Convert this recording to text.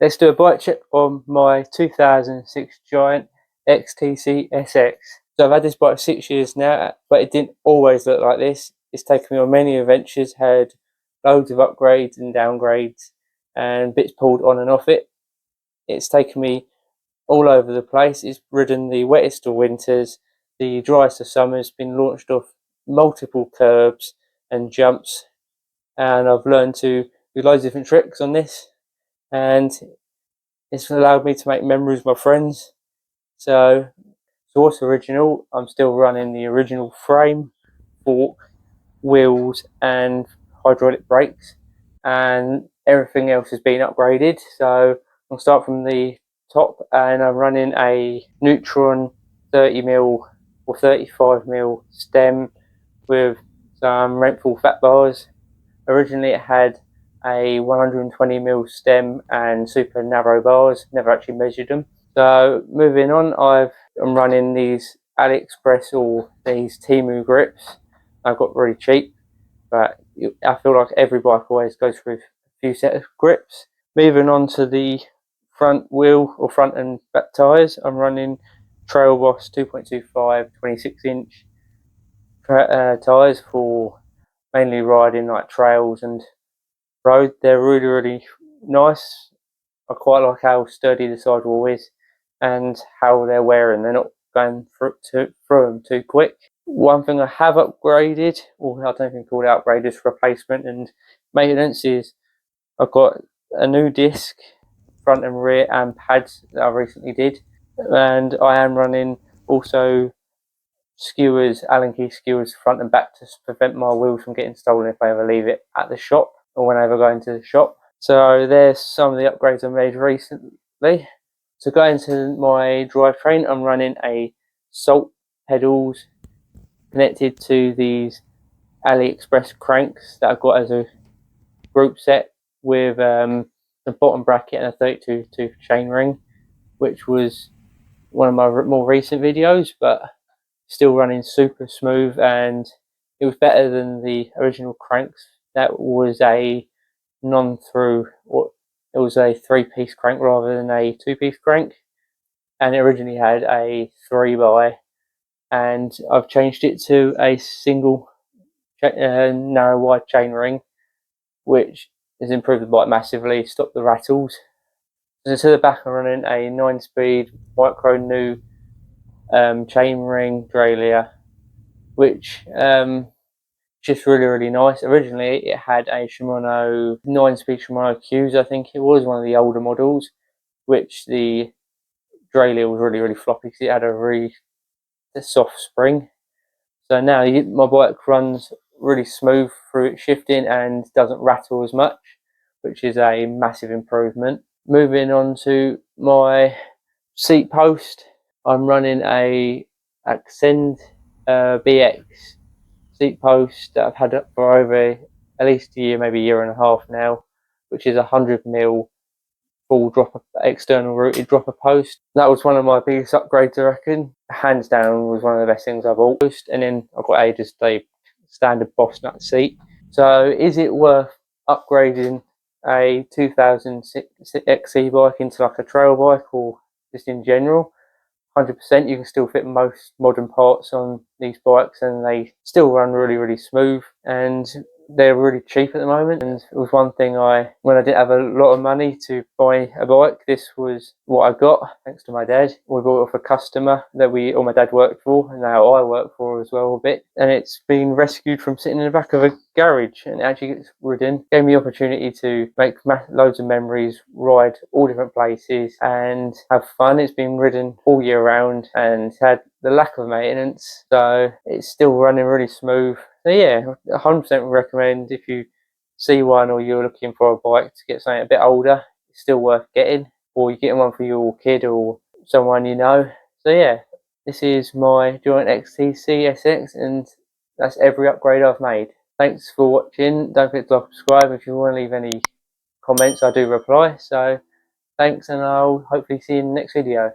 Let's do a bike check on my 2006 Giant XTC SX. So I've had this bike 6 years now, but it didn't always look like this. It's taken me on many adventures, had loads of upgrades and downgrades and bits pulled on and off it. It's taken me all over the place. It's ridden the wettest of winters, the driest of summers, been launched off multiple curbs and jumps, and I've learned to do loads of different tricks on this, and it's allowed me to make memories with my friends. So what's original? I'm still running the original frame, fork, wheels and hydraulic brakes, and everything else has been upgraded. So I'll start from the top, and I'm running a Neutron 30mm or 35mm stem with some Renthal fat bars. Originally it had a 120mm stem and super narrow bars, never actually measured them. So moving on, I'm running these AliExpress or these Temu grips. I got really cheap, but I feel like every bike always goes through a few set of grips. Moving on to the front wheel or front and back tyres, I'm running Trail Boss 2.25 26-inch tyres for mainly riding like trails and road. They're really nice. I quite like how sturdy the sidewall is and how they're wearing. They're not going through them too quick. One thing I have upgraded, or I don't think called upgrade, is replacement and maintenance, is I've got a new disc, front and rear, and pads that I recently did, and I am running also skewers, Allen key skewers, front and back, to prevent my wheels from getting stolen if I ever leave it at the shop or whenever I go into the shop. So there's some of the upgrades I made recently. So going to my drivetrain, I'm running a Salt pedals connected to these AliExpress cranks that I've got as a group set, with the bottom bracket and a 32 tooth chain ring, which was one of my more recent videos, but still running super smooth, and it was better than the original cranks. That was a non-through, or it was a 3-piece crank rather than a 2-piece crank, and it originally had a 3x, and I've changed it to a single narrow wide chain ring, which has improved the bike massively, stopped the rattles. So to the back, I'm running a 9-speed micro new chain ring derailleur, which just really nice. Originally it had a Shimano 9-speed Shimano Qs, I think it was one of the older models, which the derailleur was really floppy because it had a soft spring. So now my bike runs really smooth through its shifting and doesn't rattle as much, which is a massive improvement. Moving on to my seat post, I'm running a Ascend BX seat post that I've had up for over at least a year, maybe a year and a half now, which is 100mm full dropper, external routed dropper post. That was one of my biggest upgrades, I reckon. Hands down, was one of the best things I've bought. And then I've got just a standard Boss Nut seat. So is it worth upgrading a 2006 XC bike into like a trail bike, or just in general? 100%. You can still fit most modern parts on these bikes and they still run really smooth, and they're really cheap at the moment. And it was one thing, when I didn't have a lot of money to buy a bike, this was what I got, thanks to my dad. We bought it off a customer that my dad worked for, and now I work for as well a bit. And it's been rescued from sitting in the back of a garage, and it actually gets ridden. Gave me the opportunity to make loads of memories, ride all different places and have fun. It's been ridden all year round and had the lack of maintenance, so it's still running really smooth. So yeah, 100% recommend if you see one or you're looking for a bike to get something a bit older. It's still worth getting, or you're getting one for your kid or someone you know. So yeah, this is my Giant XTC SX, and that's every upgrade I've made. Thanks for watching. Don't forget to like, subscribe. If you want to leave any comments, I do reply. So thanks, and I'll hopefully see you in the next video.